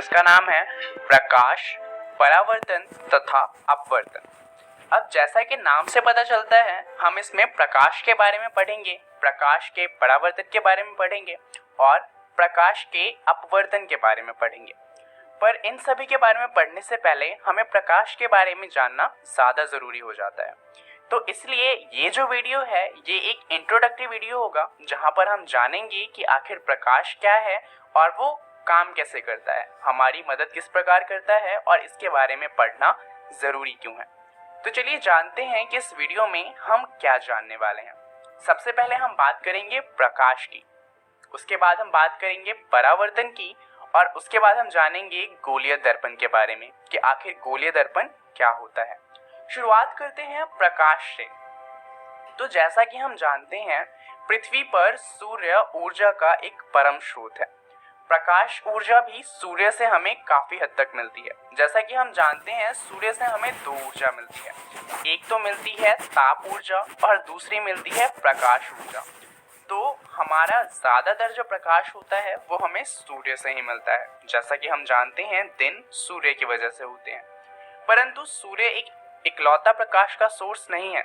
जिसका नाम है प्रकाश, परावर्तन तथा अपवर्तन। अब जैसा कि नाम से पता चलता है, हम इसमें प्रकाश के बारे में पढ़ेंगे, प्रकाश के परावर्तन के बारे में पढ़ेंगे और प्रकाश के अपवर्तन के बारे में पढ़ेंगे। पर इन सभी के बारे में पढ़ने से पहले हमें प्रकाश के बारे में जानना ज़्यादा ज़रूरी हो जाता है। तो इसलिए ये जो वीडियो है ये एक इंट्रोडक्टरी वीडियो होगा, जहाँ पर हम जानेंगे कि आखिर प्रकाश क्या है और वो काम कैसे करता है, हमारी मदद किस प्रकार करता है और इसके बारे में पढ़ना ज़रूरी क्यों है। तो चलिए जानते हैं कि इस वीडियो में हम क्या जानने वाले हैं। सबसे पहले हम बात करेंगे प्रकाश की, उसके बाद हम बात करेंगे परावर्तन की और उसके बाद हम जानेंगे गोलीय दर्पण के बारे में कि आखिर गोलीय दर्पण क्या होता है। शुरुआत करते हैं प्रकाश से। तो जैसा कि हम जानते हैं, पृथ्वी पर सूर्य ऊर्जा का एक परम स्रोत है। प्रकाश ऊर्जा भी सूर्य से हमें काफी हद तक मिलती है। जैसा कि हम जानते हैं, सूर्य से हमें दो ऊर्जा मिलती है, एक तो मिलती है ताप ऊर्जा और दूसरी मिलती है प्रकाश ऊर्जा। तो हमारा ज्यादातर जो प्रकाश होता है वो हमें सूर्य से ही मिलता है। जैसा कि हम जानते हैं, दिन सूर्य की वजह से होते हैं, परंतु सूर्य एक इकलौता प्रकाश का सोर्स नहीं है।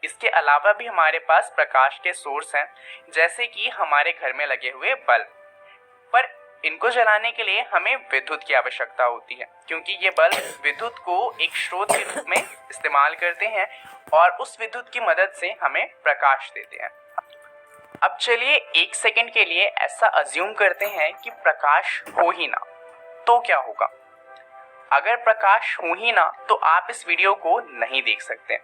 इसके अलावा भी हमारे पास प्रकाश के सोर्स हैं, जैसे कि हमारे घर में लगे हुए बल्ब। पर इनको जलाने के लिए हमें विद्युत की आवश्यकता होती है, क्योंकि ये बल्ब विद्युत को एक स्रोत के रूप में इस्तेमाल करते हैं और उस विद्युत की मदद से हमें प्रकाश देते हैं। अब चलिए एक सेकंड के लिए ऐसा अज्यूम करते हैं कि प्रकाश हो ही ना, तो क्या होगा। अगर प्रकाश हो ही ना तो आप इस वीडियो को नहीं देख सकते,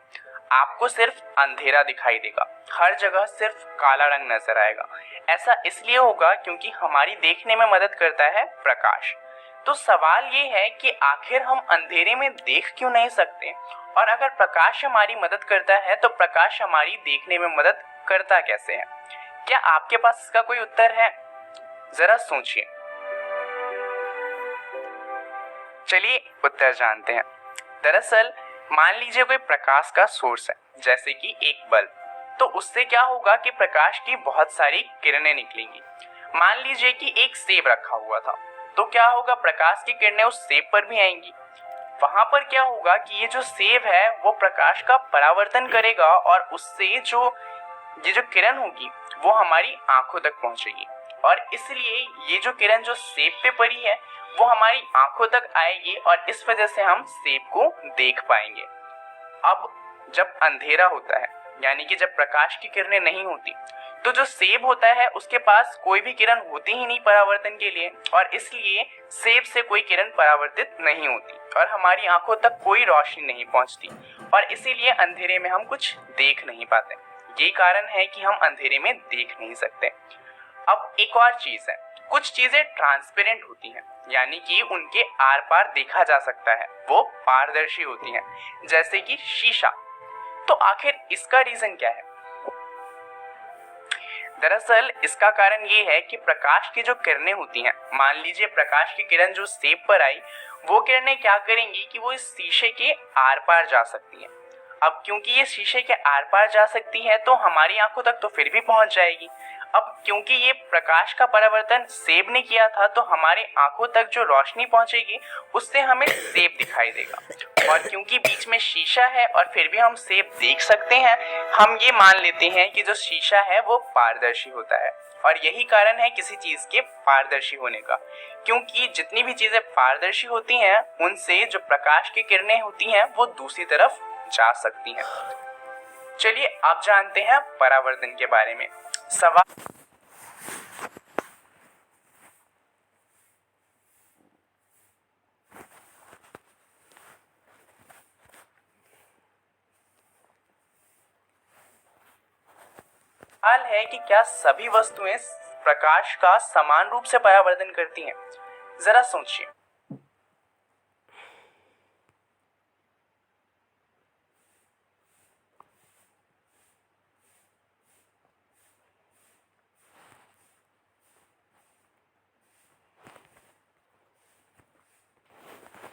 आपको सिर्फ अंधेरा दिखाई देगा, हर जगह सिर्फ काला रंग नजर आएगा। ऐसा इसलिए होगा क्योंकि हमारी देखने में मदद करता है प्रकाश। तो सवाल ये है कि आखिर हम अंधेरे में देख क्यों नहीं सकते, और अगर प्रकाश हमारी मदद करता है तो प्रकाश हमारी देखने में मदद करता कैसे है। क्या आपके पास इसका कोई उत्तर है? जरा सोचिए। चलिए उत्तर जानते हैं। दरअसल मान लीजिए कोई प्रकाश का सोर्स है, जैसे कि एक बल्ब, तो उससे क्या होगा कि प्रकाश की बहुत सारी किरणें निकलेंगी। मान लीजिए कि एक सेब रखा हुआ था, तो क्या होगा, प्रकाश की किरणें उस सेब पर भी आएंगी। वहां पर क्या होगा कि ये जो सेब है वो प्रकाश का परावर्तन करेगा और उससे ये जो किरण होगी वो हमारी आंखों तक पहुंचेगी, और इसलिए ये जो किरण जो सेब पे पड़ी है वो हमारी आंखों तक आएगी और इस वजह से हम सेब को देख पाएंगे। अब जब अंधेरा होता है, यानी कि जब प्रकाश की किरणें नहीं होती, तो जो सेब होता है उसके पास कोई भी किरण होती ही नहीं परावर्तन के लिए, और इसलिए सेब से कोई किरण परावर्तित नहीं होती और हमारी आंखों तक कोई रोशनी नहीं पहुंचती, और इसीलिए अंधेरे में हम कुछ देख नहीं पाते। यही कारण है कि हम अंधेरे में देख नहीं सकते। अब एक और चीज है, कुछ चीजें ट्रांसपेरेंट होती हैं, यानी कि उनके आर पार देखा जा सकता है, वो पारदर्शी होती हैं, जैसे कि शीशा। तो आखिर इसका रीजन क्या है? दरअसल इसका कारण ये है कि प्रकाश की जो किरणें होती हैं, मान लीजिए प्रकाश की किरण जो सेब पर आई, वो किरणें क्या करेंगी कि वो इस शीशे के आर पार जा सकती हैं। अब क्योंकि ये शीशे के आर पार जा सकती है तो हमारी आंखों तक तो फिर भी पहुंच जाएगी। अब क्योंकि ये प्रकाश का परावर्तन सेब ने किया था तो हमारी आंखों तक जो रोशनी पहुंचेगी उससे हमें सेब दिखाई देगा, और क्योंकि बीच में शीशा है और फिर भी हम सेब देख सकते हैं, हम ये मान लेते हैं कि जो शीशा है वो पारदर्शी होता है। और यही कारण है किसी चीज के पारदर्शी होने का, क्योंकि जितनी भी चीजें पारदर्शी होती हैं उनसे जो प्रकाश की किरणें होती हैं वो दूसरी तरफ जा सकती हैं। चलिए अब जानते हैं परावर्तन के बारे में। सवाल है कि क्या सभी वस्तुएं प्रकाश का समान रूप से परावर्तन करती हैं? जरा सोचिए।